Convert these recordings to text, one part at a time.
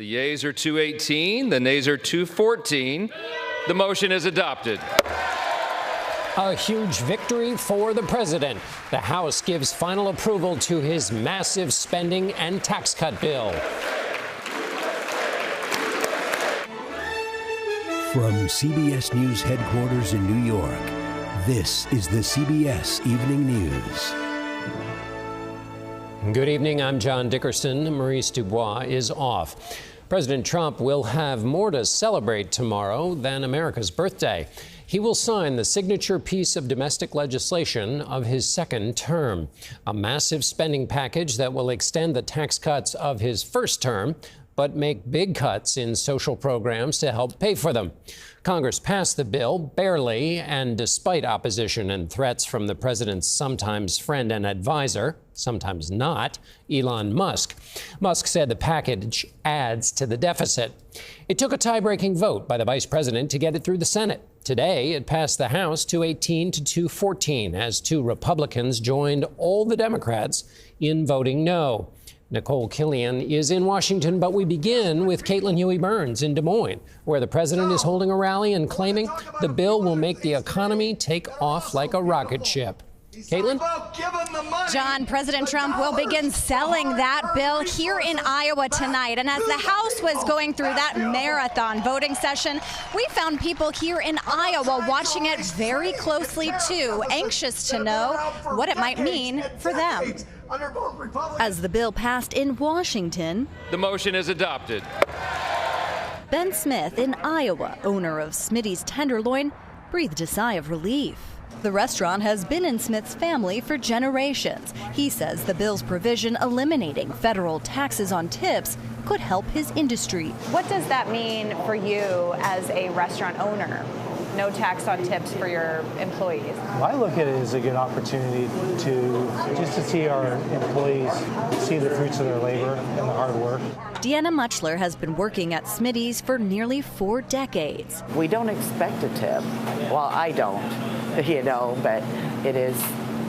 The yeas are 218, the nays are 214. The motion is adopted. A huge victory for the president. The House gives final approval to his massive spending and tax cut bill. From CBS News headquarters in New York, this is the CBS Evening News. Good evening, I'm John Dickerson. Maurice Dubois is off. President Trump will have more to celebrate tomorrow than America's birthday. He will sign the signature piece of domestic legislation of his second term, a massive spending package that will extend the tax cuts of his first term, but make big cuts in social programs to help pay for them. Congress passed the bill barely, and despite opposition and threats from the president's sometimes friend and advisor, sometimes not, Elon Musk. Musk said the package adds to the deficit. It took a tie-breaking vote by the vice president to get it through the Senate. Today, it passed the House 218 to 214 as two Republicans joined all the Democrats in voting no. Nikole Killion is in Washington, but we begin with Huey-Burns in Des Moines, where the president is holding a rally and claiming the bill will make the economy take off like a rocket ship. Caitlin? John, President Trump will begin selling that bill here in Iowa tonight. And as the House was going through that marathon voting session, we found people here in Iowa watching it very closely, too, anxious to know what it might mean for them. As the bill passed in Washington, the motion is adopted. Ben Smith in Iowa, owner of Smitty's Tenderloin, breathed a sigh of relief. The restaurant has been in Smith's family for generations. He says the bill's provision eliminating federal taxes on tips could help his industry. What does that mean for you as a restaurant owner? No tax on tips for your employees. Well, I look at it as a good opportunity to see our employees see the fruits of their labor and the hard work. Deanna Muchler has been working at Smitty's for nearly 4 decades. We don't expect a tip. Well, I don't, but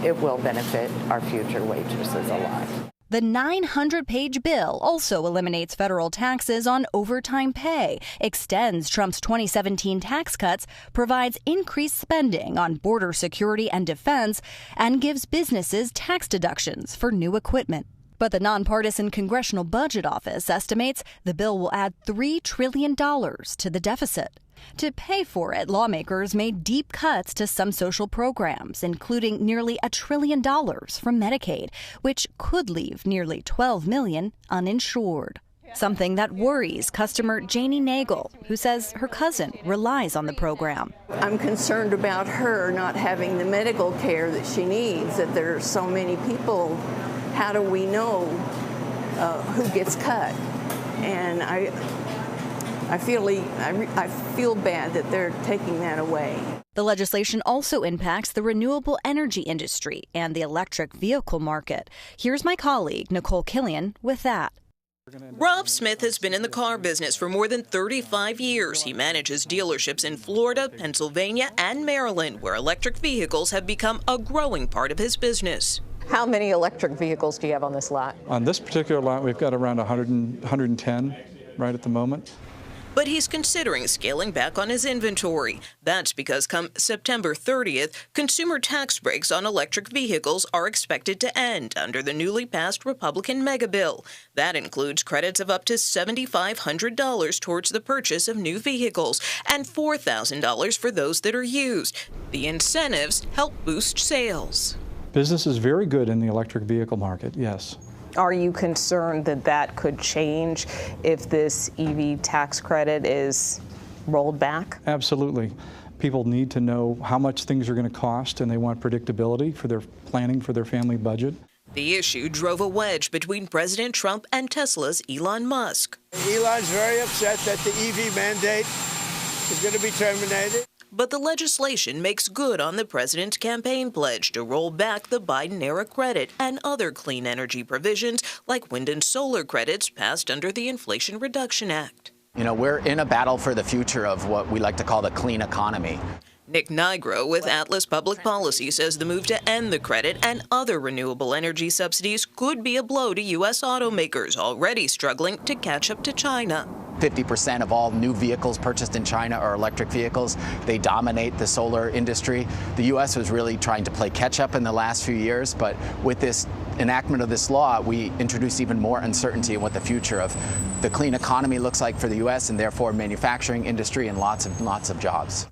it will benefit our future waitresses a lot. The 900-page bill also eliminates federal taxes on overtime pay, extends Trump's 2017 tax cuts, provides increased spending on border security and defense, and gives businesses tax deductions for new equipment. But the nonpartisan Congressional Budget Office estimates the bill will add $3 trillion to the deficit. To pay for it, lawmakers made deep cuts to some social programs, including nearly $1 trillion from Medicaid, which could leave nearly 12 million uninsured. Something that worries customer Janie Nagel, who says her cousin relies on the program. I'm concerned about her not having the medical care that she needs, that there are so many people. How do we know who gets cut? And I feel bad that they're taking that away. The legislation also impacts the renewable energy industry and the electric vehicle market. Here's my colleague, Nikole Killion, with that. Rob Smith has been in the car business for more than 35 years. He manages dealerships in Florida, Pennsylvania, and Maryland, where electric vehicles have become a growing part of his business. How many electric vehicles do you have on this lot? On this particular lot, we've got around 110 right at the moment. But he's considering scaling back on his inventory. That's because come September 30th, consumer tax breaks on electric vehicles are expected to end under the newly passed Republican mega bill. That includes credits of up to $7,500 towards the purchase of new vehicles and $4,000 for those that are used. The incentives help boost sales. Business is very good in the electric vehicle market, yes. Are you concerned that that could change if this EV tax credit is rolled back? Absolutely. People need to know how much things are going to cost, and they want predictability for their planning for their family budget. The issue drove a wedge between President Trump and Tesla's Elon Musk. Elon's very upset that the EV mandate is going to be terminated. But the legislation makes good on the president's campaign pledge to roll back the Biden-era credit and other clean energy provisions like wind and solar credits passed under the Inflation Reduction Act. You know, we're in a battle for the future of what we like to call the clean economy. Nick Nigro with Atlas Public Policy says the move to end the credit and other renewable energy subsidies could be a blow to U.S. automakers already struggling to catch up to China. 50% of all new vehicles purchased in China are electric vehicles. They dominate the solar industry. The U.S. was really trying to play catch up in the last few years, but with this enactment of this law, we introduce even more uncertainty in what the future of the clean economy looks like for the U.S. and therefore manufacturing industry and lots of jobs.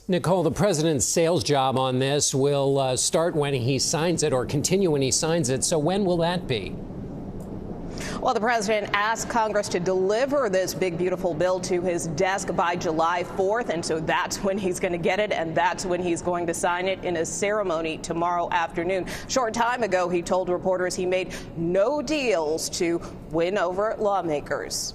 Nikole, the president's sales job on this will start when he signs it or continue when he signs it. So when will that be? Well, the president asked Congress to deliver this big, beautiful bill to his desk by July 4th. And so that's when he's going to get it. And that's when he's going to sign it in a ceremony tomorrow afternoon. Short time ago, he told reporters he made no deals to win over lawmakers.